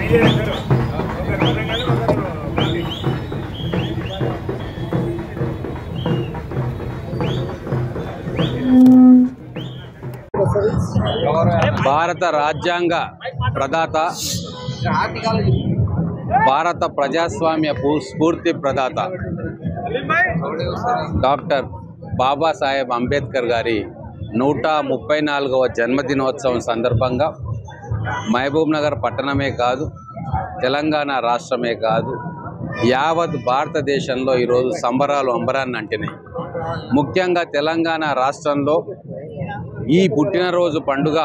భారత రాజ్యాంగ ప్రదాత, భారత ప్రజాస్వామ్య స్ఫూర్తి ప్రదాత డాక్టర్ బాబాసాహెబ్ అంబేద్కర్ గారి 134వ జన్మదినోత్సవం సందర్భంగా మహబూబ్ నగర్ పట్టణమే కాదు, తెలంగాణ రాష్ట్రమే కాదు, యావత్ భారతదేశంలో ఈరోజు సంబరాలు అంబరాన్ని అంటినాయి. ముఖ్యంగా తెలంగాణ రాష్ట్రంలో ఈ పుట్టినరోజు పండుగ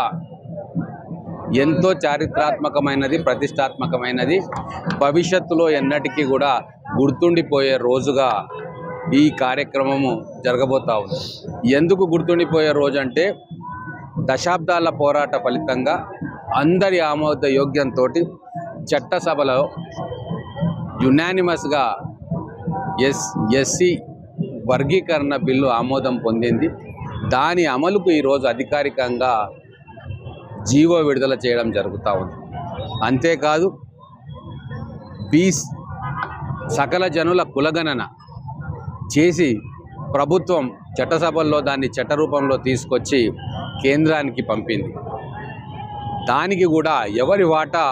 ఎంతో చారిత్రాత్మకమైనది, ప్రతిష్టాత్మకమైనది. భవిష్యత్తులో ఎన్నటికీ కూడా గుర్తుండిపోయే రోజుగా ఈ కార్యక్రమము జరగబోతా ఉంది. ఎందుకు గుర్తుండిపోయే రోజు అంటే, దశాబ్దాల పోరాట ఫలితంగా అందరి ఆమోద యోగ్యంతో చట్టసభలో యునానిమస్గా ఎస్సీ వర్గీకరణ బిల్లు ఆమోదం పొందింది. దాని అమలుకు ఈరోజు అధికారికంగా జీవో విడుదల చేయడం జరుగుతూ ఉంది. అంతేకాదు, సకల జనుల కులగణన చేసి ప్రభుత్వం చట్టసభల్లో దాన్ని చట్టరూపంలో తీసుకొచ్చి కేంద్రానికి పంపింది. దానికి కూడా ఎవరి వాటా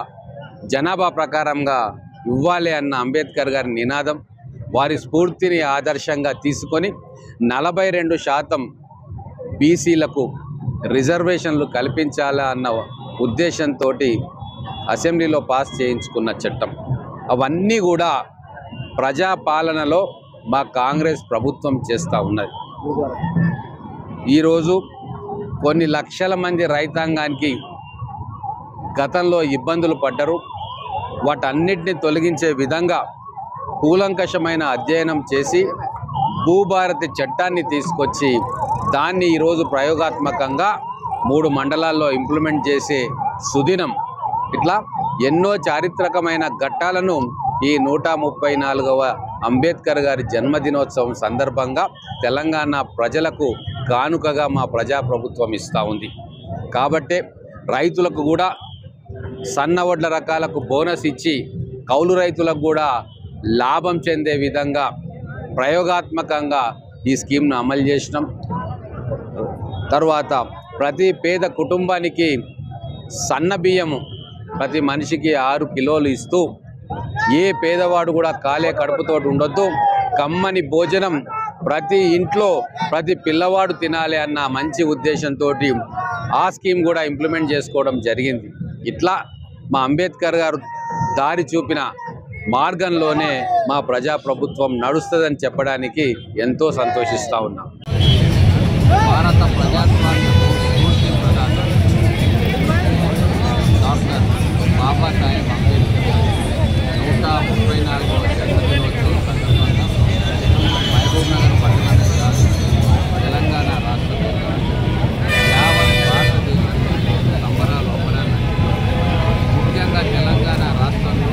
జనాభా ప్రకారంగా ఇవ్వాలి అన్న అంబేద్కర్ గారి నినాదం, వారి స్ఫూర్తిని ఆదర్శంగా తీసుకొని 42% బీసీలకు రిజర్వేషన్లు కల్పించాలా అన్న ఉద్దేశంతో అసెంబ్లీలో పాస్ చేయించుకున్న చట్టం. అవన్నీ కూడా ప్రజాపాలనలో మా కాంగ్రెస్ ప్రభుత్వం చేస్తూ ఉన్నది. ఈరోజు కొన్ని లక్షల మంది రైతాంగానికి గతంలో ఇబ్బందులు పడ్డరు. వాటన్నిటిని తొలగించే విధంగా కూలంకషమైన అధ్యయనం చేసి భూభారతి చట్టాన్ని తీసుకొచ్చి దాన్ని ఈరోజు ప్రయోగాత్మకంగా 3 మండలాల్లో ఇంప్లిమెంట్ చేసే సుదినం. ఇట్లా ఎన్నో చారిత్రకమైన ఘట్టాలను ఈ 134వ అంబేద్కర్ గారి జన్మదినోత్సవం సందర్భంగా తెలంగాణ ప్రజలకు కానుకగా మా ప్రజాప్రభుత్వం ఇస్తూ ఉంది. కాబట్టే రైతులకు కూడా సన్న వడ్ల రకాలకు బోనస్ ఇచ్చి కౌలు రైతులకు కూడా లాభం చెందే విధంగా ప్రయోగాత్మకంగా ఈ స్కీమ్ను అమలు చేసినాం. తర్వాత ప్రతి పేద కుటుంబానికి సన్న బియ్యము ప్రతి మనిషికి 6 కిలోలు ఇస్తూ, ఏ పేదవాడు కూడా కాలే కడుపుతో ఉండొద్దు, కమ్మని భోజనం ప్రతి ఇంట్లో ప్రతి పిల్లవాడు తినాలి అన్న మంచి ఉద్దేశంతో ఆ స్కీమ్ కూడా ఇంప్లిమెంట్ చేసుకోవడం జరిగింది. ఇట్లా మా అంబేద్కర్ గారు దారి చూపిన మార్గంలోనే మా ప్రజాప్రభుత్వం నడుస్తుందని చెప్పడానికి ఎంతో సంతోషిస్తూ ఉన్నాం. భారత ప్రజాస్వామ్య స్ఫూర్తి ప్రదాత డాక్టర్ బాబాసాహెబ్ అంబేద్కర్ 134వ జన్మదినోత్సవం సందర్భంగా మహబూబ్ నగర్ పట్టణమే కాదు, తెలంగాణ రాష్ట్రంలో యావత్ భారతదేశంలో సంబరాలు అంబరాన్ని. ముఖ్యంగా తెలంగాణ రాష్ట్రంలో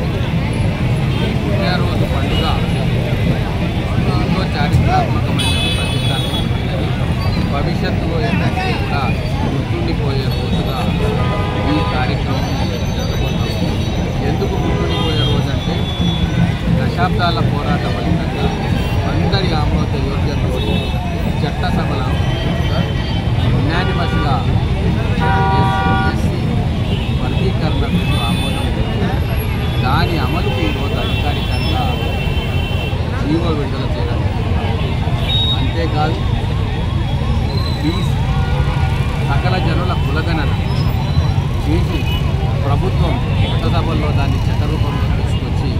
ఈ పుట్టినరోజు పండుగ ఎంతో చారిత్రాత్మకమైనది, ప్రతిష్టాత్మకమైనది. భవిష్యత్తులో ఎన్నటికీ కూడా గుర్తుండిపోయే రోజుగా ఈ కార్యక్రమం జరగబోతుంది. ఎందుకు గుర్తుండిపోయే రోజు అంటే, దశాబ్దాల పోరాట ఫలితంగా అందరి ఆమోద యోగ్యతతో చట్టసభలో యునానిమస్గా ఎస్సీ వర్గీకరణ బిల్లు ఆమోదం జరిగింది. దాని అమలుకు ఈరోజు అధికారికంగా జీవో విడుదల చేయడం. అంతేకాదు, సకల జనుల కులగణన చేసి ప్రభుత్వం చట్టసభల్లో దాన్ని చట్టరూపంలో తీసుకొచ్చి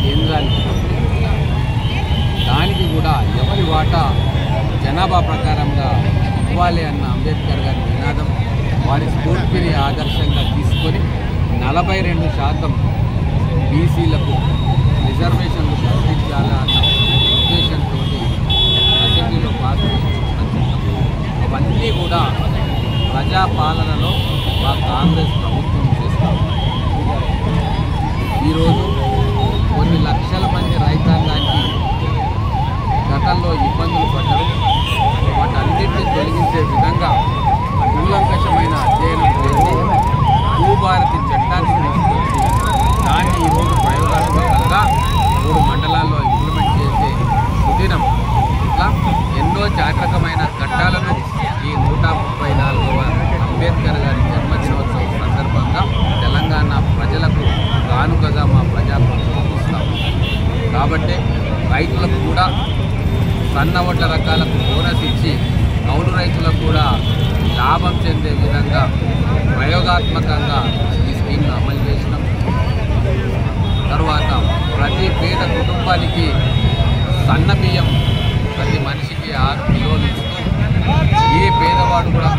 కేంద్రానికి పంపింది. దానికి కూడా ఎవరి వాటా జనాభా ప్రకారంగా ఇవ్వాలి అన్న అంబేద్కర్ గారి నినాదం, వారి స్ఫూర్తిని ఆదర్శంగా తీసుకొని 42% బీసీలకు రిజర్వేషన్లు కల్పించాలా అన్న ఉద్దేశంతో అసెంబ్లీలో పాస్ చేయించుకున్న చట్టం. అవన్నీ కూడా ప్రజాపాలనలో మా కాంగ్రెస్ ప్రభుత్వం చేస్తాం. ఈరోజు కొన్ని లక్షల మంది రైతాంగానికి గతంలో ఇబ్బందులు పడ్డారు. వాటన్నిటిని తొలగించే విధంగా కూలంకషమైన అధ్యయనం చేసి భూభారతి చట్టాన్ని తీసుకొచ్చి దాని లాభం చెందే విధంగా ప్రయోగాత్మకంగా ఈ స్కీమ్ను అమలు చేసినాం. తర్వాత ప్రతి పేద కుటుంబానికి సన్న బియ్యం ప్రతి మనిషికి 6 కిలోలు ఇస్తూ ఏ పేదవాడు కూడా